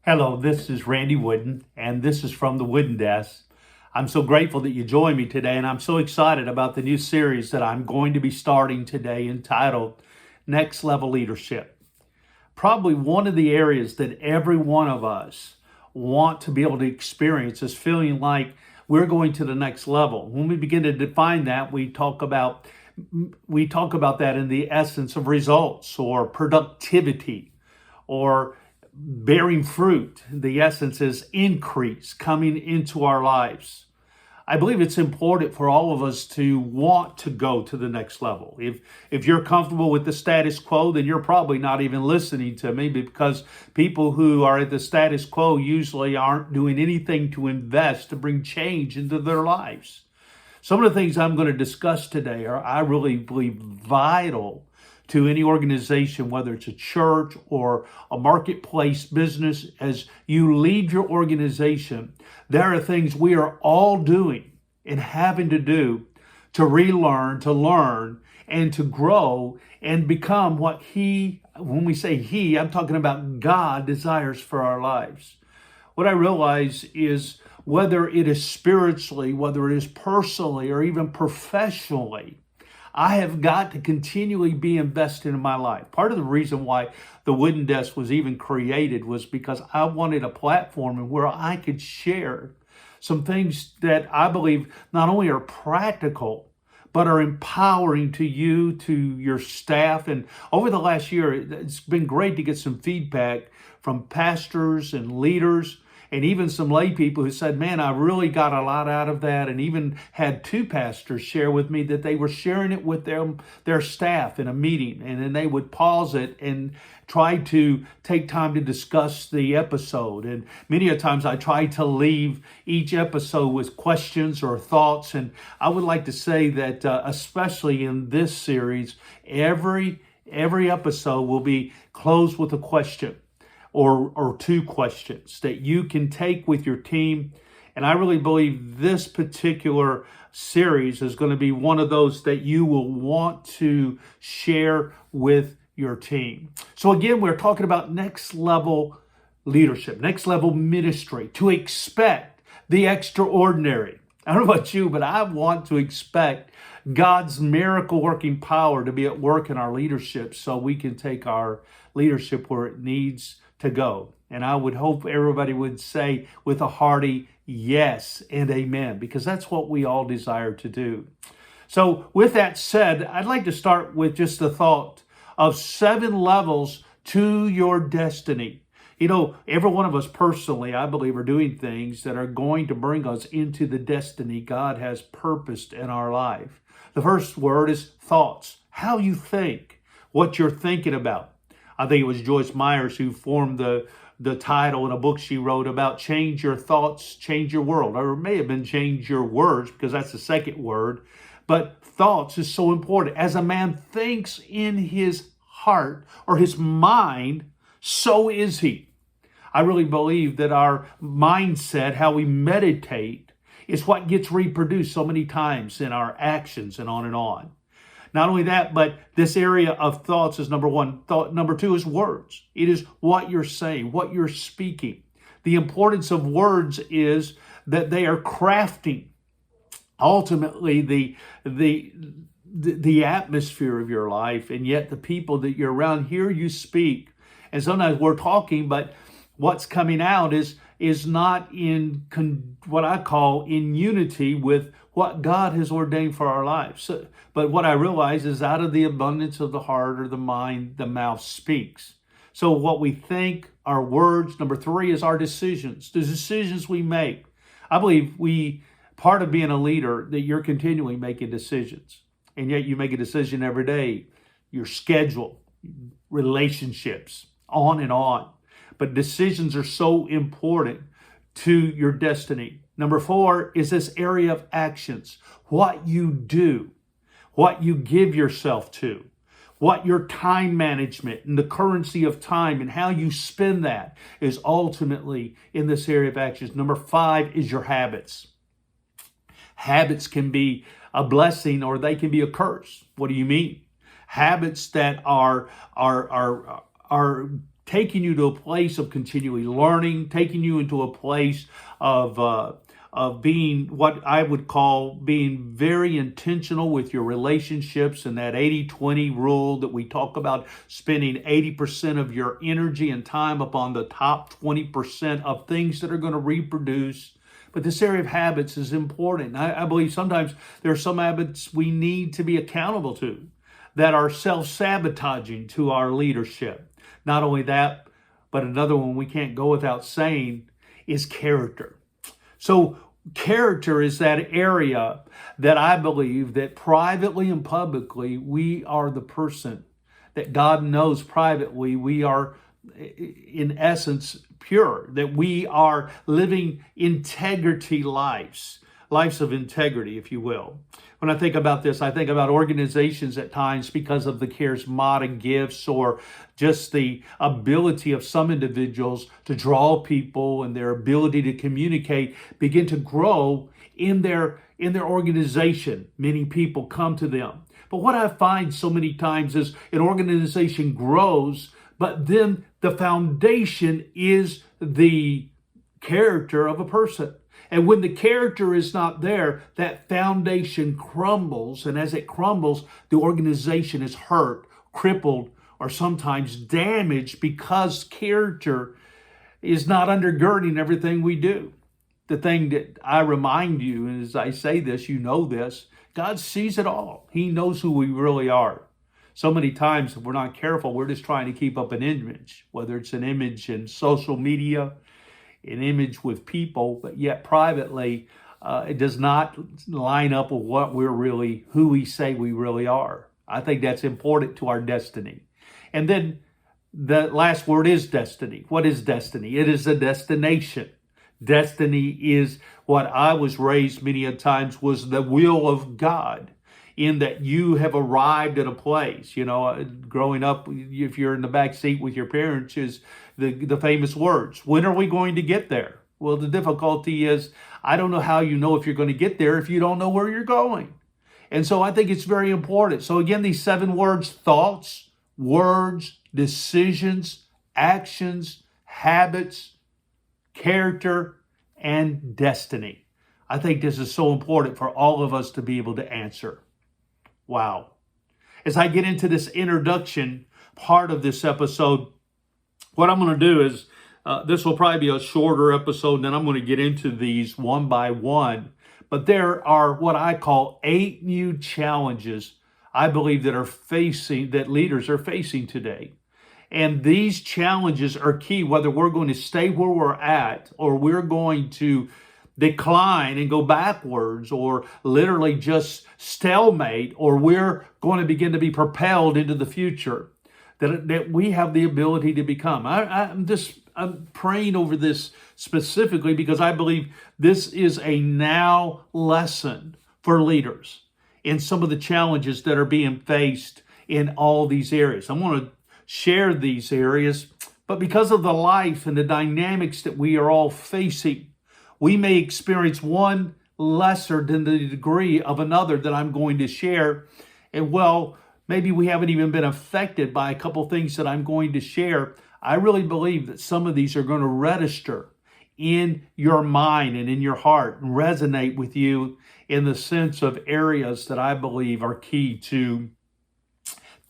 Hello, this is Randy Wooden, and this is from the Wooden Desk. I'm so grateful that you joined me today, and I'm so excited about the new series that I'm going to be starting today entitled Next Level Leadership. Probably one of the areas that every one of us want to be able to experience is feeling like we're going to the next level. When we begin to define that, we talk about that in the essence of results or productivity or bearing fruit. The essence is increase coming into our lives. I believe it's important for all of us to want to go to the next level. If you're comfortable with the status quo, then you're probably not even listening to me, because people who are at the status quo usually aren't doing anything to invest to bring change into their lives. Some of the things I'm going to discuss today are, I really believe, vital to any organization, whether it's a church or a marketplace business. As you lead your organization, there are things we are all doing and having to do to relearn, to learn, and to grow and become what when we say He, I'm talking about God desires for our lives. What I realize is, whether it is spiritually, whether it is personally, or even professionally, I have got to continually be invested in my life. Part of the reason why the Wooden Desk was even created was because I wanted a platform where I could share some things that I believe not only are practical, but are empowering to you, to your staff. And over the last year, it's been great to get some feedback from pastors and leaders, and even some lay people who said, man, I really got a lot out of that. And even had two pastors share with me that they were sharing it with their staff in a meeting. And then they would pause it and try to take time to discuss the episode. And many a times I try to leave each episode with questions or thoughts. And I would like to say that, especially in this series, every episode will be closed with a question or two questions that you can take with your team. And I really believe this particular series is going to be one of those that you will want to share with your team. So again, we're talking about next level leadership, next level ministry, to expect the extraordinary. I don't know about you, but I want to expect God's miracle working power to be at work in our leadership so we can take our leadership where it needs to go. And I would hope everybody would say with a hearty yes and amen, because that's what we all desire to do. So with that said, I'd like to start with just the thought of 7 levels to your destiny. You know, every one of us personally, I believe, are doing things that are going to bring us into the destiny God has purposed in our life. The first word is thoughts. How you think, what you're thinking about. I think it was Joyce Myers who formed the title in a book she wrote about change your thoughts, change your world. Or it may have been change your words, because that's the second word. But thoughts is so important. As a man thinks in his heart or his mind, so is he. I really believe that our mindset, how we meditate, is what gets reproduced so many times in our actions and on and on. Not only that, but this area of thoughts is number one. Thought number two is words. It is what you're saying, what you're speaking. The importance of words is that they are crafting ultimately the atmosphere of your life, and yet the people that you're around hear you speak. And sometimes we're talking, but what's coming out is not in what I call in unity with what God has ordained for our lives. So, but what I realize is, out of the abundance of the heart or the mind, the mouth speaks. So what we think, our words. Number 3 is our decisions, the decisions we make. I believe part of being a leader, that you're continually making decisions. And yet you make a decision every day, your schedule, relationships, on and on. But decisions are so important to your destiny. Number 4 is this area of actions. What you do, what you give yourself to, what your time management and the currency of time and how you spend that is ultimately in this area of actions. Number 5 is your habits. Habits can be a blessing or they can be a curse. What do you mean? Habits that are taking you to a place of continually learning, taking you into a place of being what I would call being very intentional with your relationships, and that 80-20 rule that we talk about, spending 80% of your energy and time upon the top 20% of things that are going to reproduce. But this area of habits is important. I believe sometimes there are some habits we need to be accountable to that are self-sabotaging to our leadership. Not only that, but another one we can't go without saying is character. So character is that area that I believe that privately and publicly we are the person that God knows privately we are in essence pure, that we are living integrity lives of integrity, if you will. When I think about this, I think about organizations at times because of the charismatic gifts or just the ability of some individuals to draw people and their ability to communicate begin to grow in their organization. Many people come to them. But what I find so many times is an organization grows, but then the foundation is the character of a person. And when the character is not there, that foundation crumbles. And as it crumbles, the organization is hurt, crippled, or sometimes damaged because character is not undergirding everything we do. The thing that I remind you, and as I say this, you know this, God sees it all. He knows who we really are. So many times, if we're not careful, we're just trying to keep up an image, whether it's an image in social media, an image with people, but yet privately, it does not line up with what who we say we really are. I think that's important to our destiny. And then the last word is destiny. What is destiny? It is a destination. Destiny is what I was raised many a times was the will of God, in that you have arrived at a place. You know, growing up, if you're in the back seat with your parents, is the famous words, when are we going to get there? Well, the difficulty is, I don't know how you know if you're going to get there if you don't know where you're going. And so I think it's very important. So again, these 7 words: thoughts, words, decisions, actions, habits, character, and destiny. I think this is so important for all of us to be able to answer. Wow. As I get into this introduction part of this episode, what I'm going to do is, this will probably be a shorter episode, and then I'm going to get into these one by one. But there are what I call 8 new challenges I believe that leaders are facing today. And these challenges are key, whether we're going to stay where we're at or we're going to decline and go backwards, or literally just stalemate, or we're going to begin to be propelled into the future, that we have the ability to become. I'm praying over this specifically because I believe this is a now lesson for leaders in some of the challenges that are being faced in all these areas. I'm going to share these areas, but because of the life and the dynamics that we are all facing, we may experience one lesser than the degree of another that I'm going to share. And well, maybe we haven't even been affected by a couple things that I'm going to share. I really believe that some of these are going to register in your mind and in your heart and resonate with you in the sense of areas that I believe are key to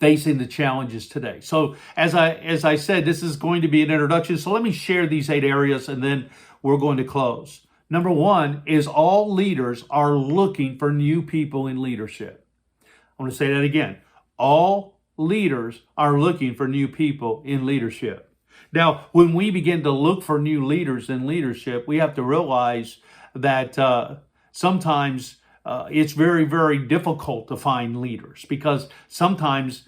facing the challenges today. So as I said, this is going to be an introduction. So let me share these 8 areas and then we're going to close. Number 1 is all leaders are looking for new people in leadership. I want to say that again. All leaders are looking for new people in leadership. Now, when we begin to look for new leaders in leadership, we have to realize that sometimes it's very, very difficult to find leaders, because sometimes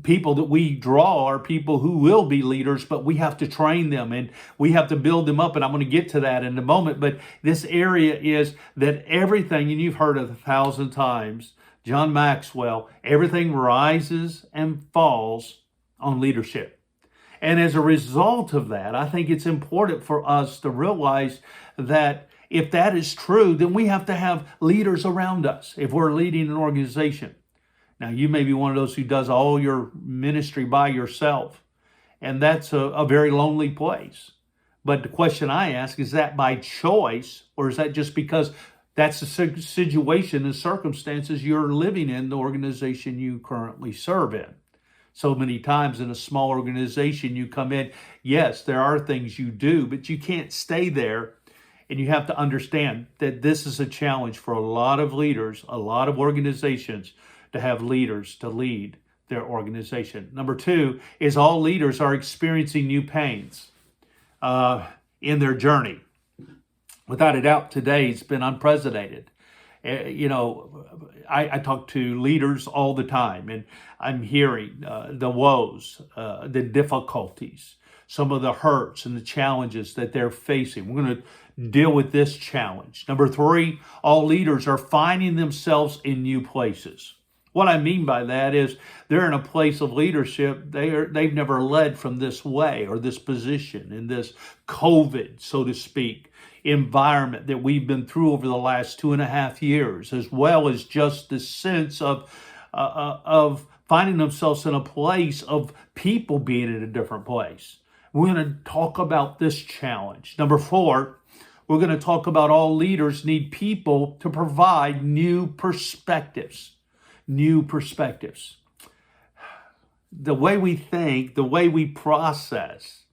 people that we draw are people who will be leaders, but we have to train them and we have to build them up. And I'm going to get to that in a moment. But this area is that everything, and you've heard it 1,000 times, John Maxwell, everything rises and falls on leadership. And as a result of that, I think it's important for us to realize that if that is true, then we have to have leaders around us if we're leading an organization. Now, you may be one of those who does all your ministry by yourself, And that's a very lonely place. But the question I ask, is that by choice, or is that just because that's the situation and circumstances you're living in, the organization you currently serve in? So many times in a small organization, you come in, yes, there are things you do, but you can't stay there. And you have to understand that this is a challenge for a lot of leaders, a lot of organizations, to have leaders to lead their organization. Number two is all leaders are experiencing new pains in their journey. Without a doubt, today it's been unprecedented. I talk to leaders all the time, and I'm hearing the woes, the difficulties, some of the hurts and the challenges that they're facing. We're going to deal with this challenge. Number three, all leaders are finding themselves in new places. What I mean by that is they're in a place of leadership. They've never led from this way or this position in this COVID, so to speak, environment that we've been through over the last 2.5 years, as well as just the sense of finding themselves in a place of people being in a different place. We're going to talk about this challenge. Number four, we're going to talk about all leaders need people to provide new perspectives. New perspectives. The way we think, the way we process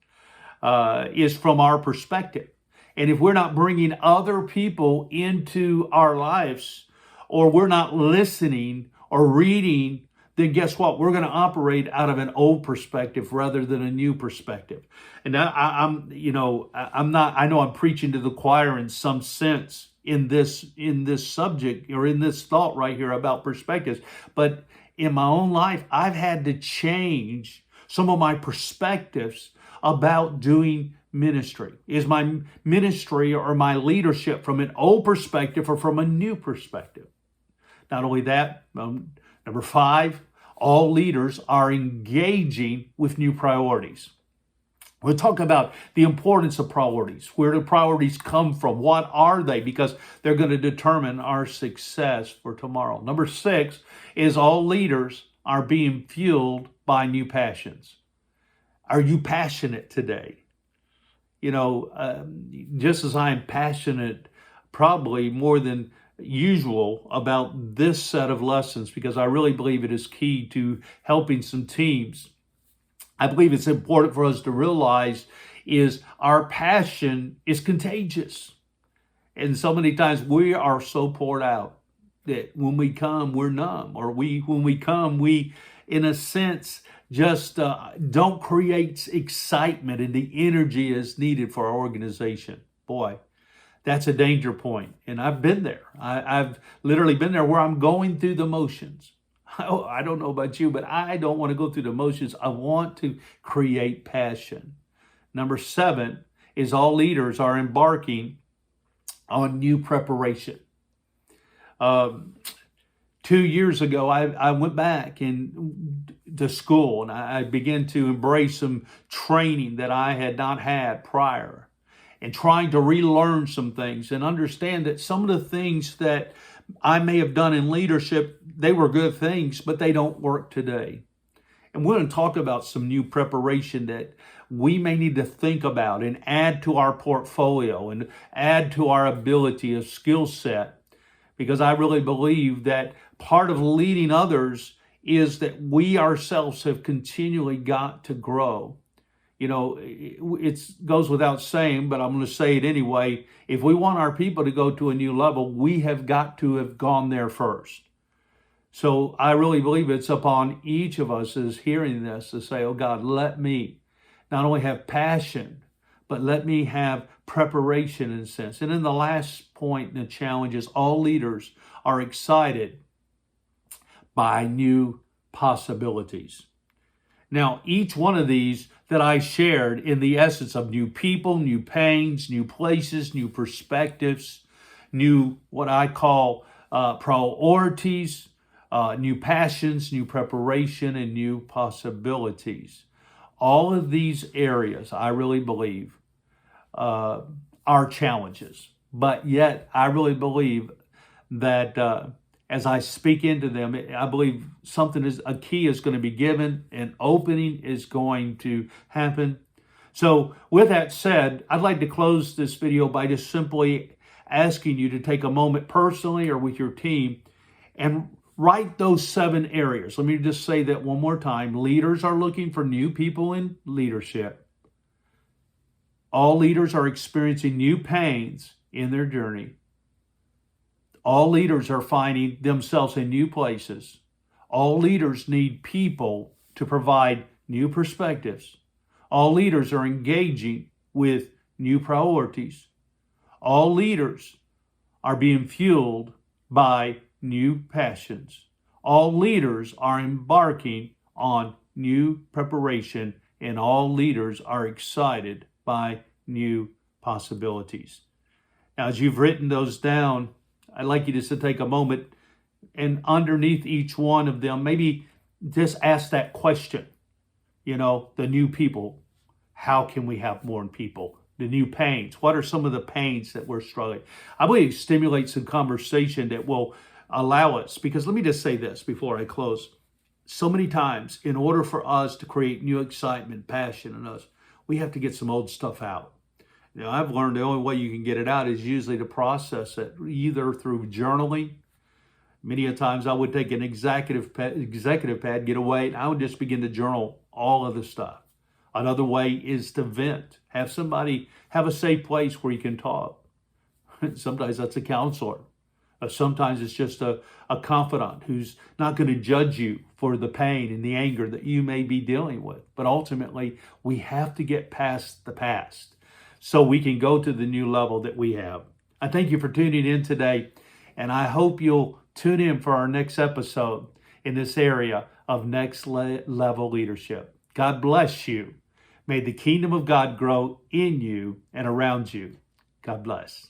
is from our perspective. And if we're not bringing other people into our lives, or we're not listening or reading, then guess what? We're going to operate out of an old perspective rather than a new perspective. And I know I'm preaching to the choir in some sense in this subject, or in this thought right here about perspectives. But in my own life, I've had to change some of my perspectives about doing ministry. Is my ministry or my leadership from an old perspective or from a new perspective? Not only that, number five, all leaders are engaging with new priorities. We'll talk about the importance of priorities. Where do priorities come from? What are they? Because they're going to determine our success for tomorrow. Number six is all leaders are being fueled by new passions. Are you passionate today? Just as I am passionate, probably more than usual, about this set of lessons, because I really believe it is key to helping some teams. I believe it's important for us to realize is our passion is contagious. And so many times we are so poured out that when we come, we're numb. Or when we come, we, in a sense, just don't create excitement and the energy is needed for our organization. Boy, that's a danger point. And I've been there. I've literally been there where I'm going through the motions. I don't know about you, but I don't want to go through the motions. I want to create passion. Number seven is all leaders are embarking on new preparation. 2 years ago, I went back to school and I began to embrace some training that I had not had prior, and trying to relearn some things and understand that some of the things that I may have done in leadership, they were good things, but they don't work today. And we're going to talk about some new preparation that we may need to think about and add to our portfolio and add to our ability of skill set. Because I really believe that part of leading others is that we ourselves have continually got to grow. It goes without saying, but I'm going to say it anyway. If we want our people to go to a new level, we have got to have gone there first. So I really believe it's upon each of us as hearing this to say, oh God, let me not only have passion, but let me have preparation in a sense. And then the last point, the challenge is all leaders are excited by new possibilities. Now, each one of these that I shared in the essence of new people, new pains, new places, new perspectives, new what I call priorities, new passions, new preparation, and new possibilities. All of these areas, I really believe, are challenges. But yet, I really believe that as I speak into them, I believe a key is going to be given, an opening is going to happen. So with that said, I'd like to close this video by just simply asking you to take a moment personally or with your team and write those 7 areas. Let me just say that one more time. Leaders are looking for new people in leadership. All leaders are experiencing new pains in their journey. All leaders are finding themselves in new places. All leaders need people to provide new perspectives. All leaders are engaging with new priorities. All leaders are being fueled by new passions. All leaders are embarking on new preparation, and all leaders are excited by new possibilities. Now, as you've written those down, I'd like you just to take a moment and underneath each one of them, maybe just ask that question. The new people, how can we have more people? The new pains, what are some of the pains that we're struggling? I believe it stimulates some conversation that will allow us, because let me just say this before I close. So many times, in order for us to create new excitement, passion in us, we have to get some old stuff out. I've learned the only way you can get it out is usually to process it, either through journaling. Many a times I would take an executive pad, get away, and I would just begin to journal all of the stuff. Another way is to vent. Have a safe place where you can talk. Sometimes that's a counselor. Sometimes it's just a confidant who's not going to judge you for the pain and the anger that you may be dealing with. But ultimately, we have to get past the past so we can go to the new level that we have. I thank you for tuning in today, and I hope you'll tune in for our next episode in this area of next level leadership. God bless you. May the kingdom of God grow in you and around you. God bless.